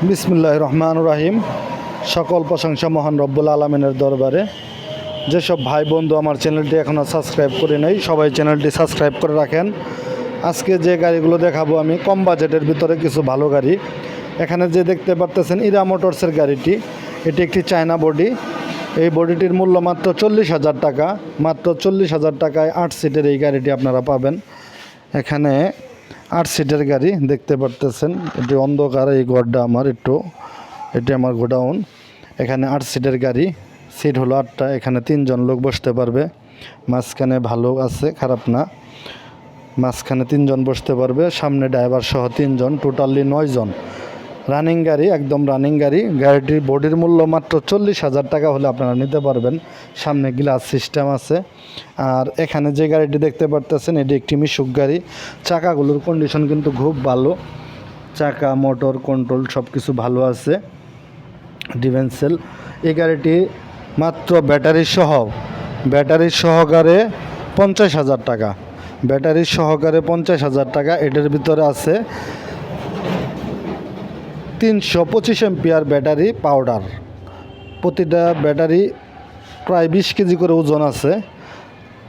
বিসমিল্লাহির রহমানির রহিম। সকল প্রশংসা মহান রব্বুল আলামিনের দরবারে। যেসব ভাই বন্ধু আমার চ্যানেলটি এখনও সাবস্ক্রাইব করে নেই, সবাই চ্যানেলটি সাবস্ক্রাইব করে রাখেন। আজকে যে গাড়িগুলো দেখাবো আমি কম বাজেটের ভিতরে কিছু ভালো গাড়ি। এখানে যে দেখতে পারতেছেন ইরা মোটরসের গাড়িটি, এটি একটি চায়না বডি। এই বডিটির মূল্য মাত্র 40,000 টাকা। মাত্র 40,000 টাকায় 8 সিটের এই গাড়িটি আপনারা পাবেন। এখানে 8 সিটের গাড়ি দেখতে পারতেছেন। এটি অন্ধকার, এই ঘরটা আমার এটি আমার গোডাউন। এখানে 8 সিটের গাড়ি, সিট হলো 8টা। এখানে 3 জন লোক বসতে পারবে। মাঝখানে ভালো আছে, খারাপ না। মাঝখানে 3 জন বসতে পারবে, সামনে ড্রাইভার সহ 3 জন, টোটালি 9 জন। রানিং গাড়ি, একদম রানিং গাড়ি। গাড়িটির বডির মূল্য মাত্র 40,000 টাকা হলে আপনারা নিতে পারবেন। সামনে গ্লাস সিস্টেম আছে। আর এখানে যে গাড়িটি দেখতে পারতেছেন এটি একটি মিশুক গাড়ি। চাকাগুলোর কন্ডিশন কিন্তু খুব ভালো। চাকা, মোটর, কন্ট্রোল সব কিছু ভালো আছে। ডিভেন্সেল। এই গাড়িটি মাত্র ব্যাটারি সহকারে 50,000 টাকা। ব্যাটারি সহকারে 50,000 টাকা। এটার ভিতরে আছে 325 এম্পিয়ার ব্যাটারি পাউডার। প্রতিটা ব্যাটারি প্রায় 20 কেজি করে ওজন আছে,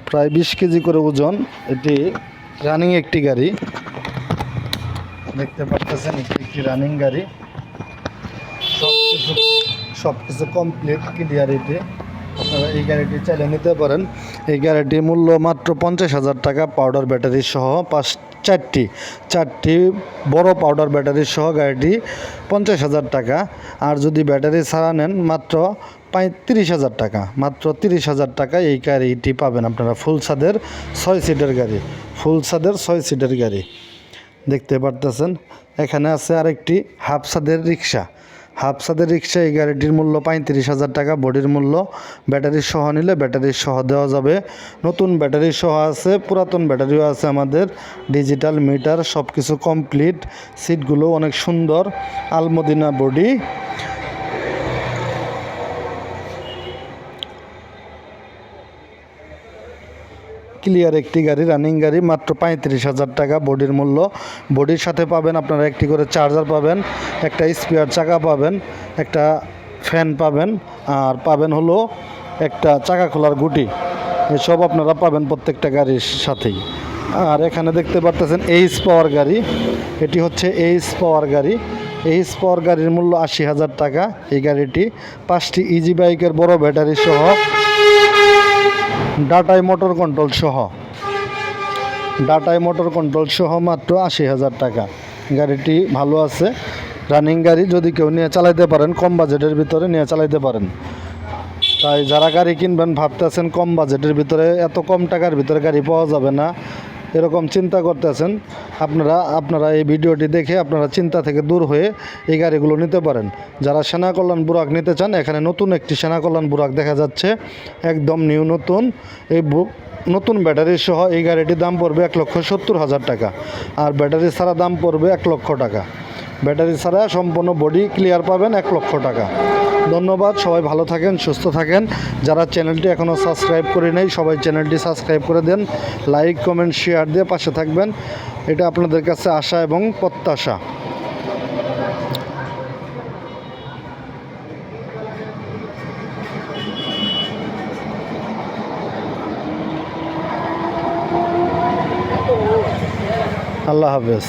প্রায় 20 কেজি করে ওজন। এটি রানিং একটি গাড়ি, দেখতে পাচ্ছেন। এটি একটি রানিং গাড়ি, সব কিছু কমপ্লিট ক্লিয়ার। এটি আপনারা এই গাড়িটি চাইলে নিতে পারেন। এই গাড়িটির মূল্য মাত্র 50,000 টাকা। পাউডার ব্যাটারি সহ চারটি বড় পাউডার ব্যাটারি সহ গাড়িটি 50,000 টাকা। আর যদি ব্যাটারি ছাড়া নেন মাত্র 30,000 টাকা। মাত্র 30,000 টাকা এই গাড়িটি পাবেন আপনারা। ফুল ছাদের 6 সিটের গাড়ি, ফুল ছাদের 6 সিটের গাড়ি দেখতে পারতেছেন। এখানে আছে আরেকটি হাফ ছাদের রিক্সা। এই গাড়িটির মূল্য 35,000 টাকা। বডির মূল্য ব্যাটারি সহ নিলে ব্যাটারি সহ দেওয়া যাবে। নতুন ব্যাটারি সহ আছে, পুরাতন ব্যাটারিও আছে আমাদের। ডিজিটাল মিটার, সব কিছু কমপ্লিট। সিটগুলো অনেক সুন্দর, আলমদিনা বডি। ক্লিয়ার একটি গাড়ি, রানিং গাড়ি। মাত্র 35,000 টাকা বডির মূল্য। বডির সাথে পাবেন আপনারা একটি করে চার্জার পাবেন, একটা স্পেয়ার চাকা পাবেন, একটা ফ্যান পাবেন, আর পাবেন হলো একটা চাকা খোলার গুটি। এসব আপনারা পাবেন প্রত্যেকটা গাড়ির সাথেই। আর এখানে দেখতে পারতেছেন এইচ পাওয়ার গাড়ি। এটি হচ্ছে এইচ পাওয়ার গাড়ি। এইচ পাওয়ার গাড়ির মূল্য 80,000 টাকা। এই গাড়িটি 5টি ইজি বাইকের বড় ব্যাটারি সহ, ডাটাই মোটর কন্ট্রোল সহ মাত্র 80,000 টাকা। গাড়িটি ভালো আছে, রানিং গাড়ি। যদি কেউ নিয়ে চালাইতে পারেন, কম বাজেটের ভিতরে নিয়ে চালাইতে পারেন। তাই যারা গাড়ি কিনবেন ভাবতেছেন কম বাজেটের ভিতরে, এত কম টাকার ভিতরে গাড়ি পাওয়া যাবে না, এরকম চিন্তা করতেছেন, আপনারা এই ভিডিওটি দেখে আপনারা চিন্তা থেকে দূর হয়ে এই গাড়িগুলো নিতে পারেন। যারা সেনা কল্যাণ বুরাক নিতে চান, এখানে নতুন একটি সেনা কল্যাণ বুরাক দেখা যাচ্ছে, একদম নিউ নতুন। এই নতুন ব্যাটারি সহ এই গাড়িটির দাম পড়বে 1,70,000 টাকা। আর ব্যাটারি ছাড়া দাম পড়বে 1 লক্ষ টাকা। ব্যাটারি ছাড়া সম্পূর্ণ বডি ক্লিয়ার পাবেন 1 লক্ষ টাকা। ধন্যবাদ, সবাই ভালো থাকেন, সুস্থ থাকেন। যারা চ্যানেলটি এখনও সাবস্ক্রাইব করে নেই, সবাই চ্যানেলটি সাবস্ক্রাইব করে দেন। লাইক, কমেন্ট, শেয়ার দিয়ে পাশে থাকবেন, এটা আপনাদের কাছে আশা এবং প্রত্যাশা। আল্লাহ হাফেজ।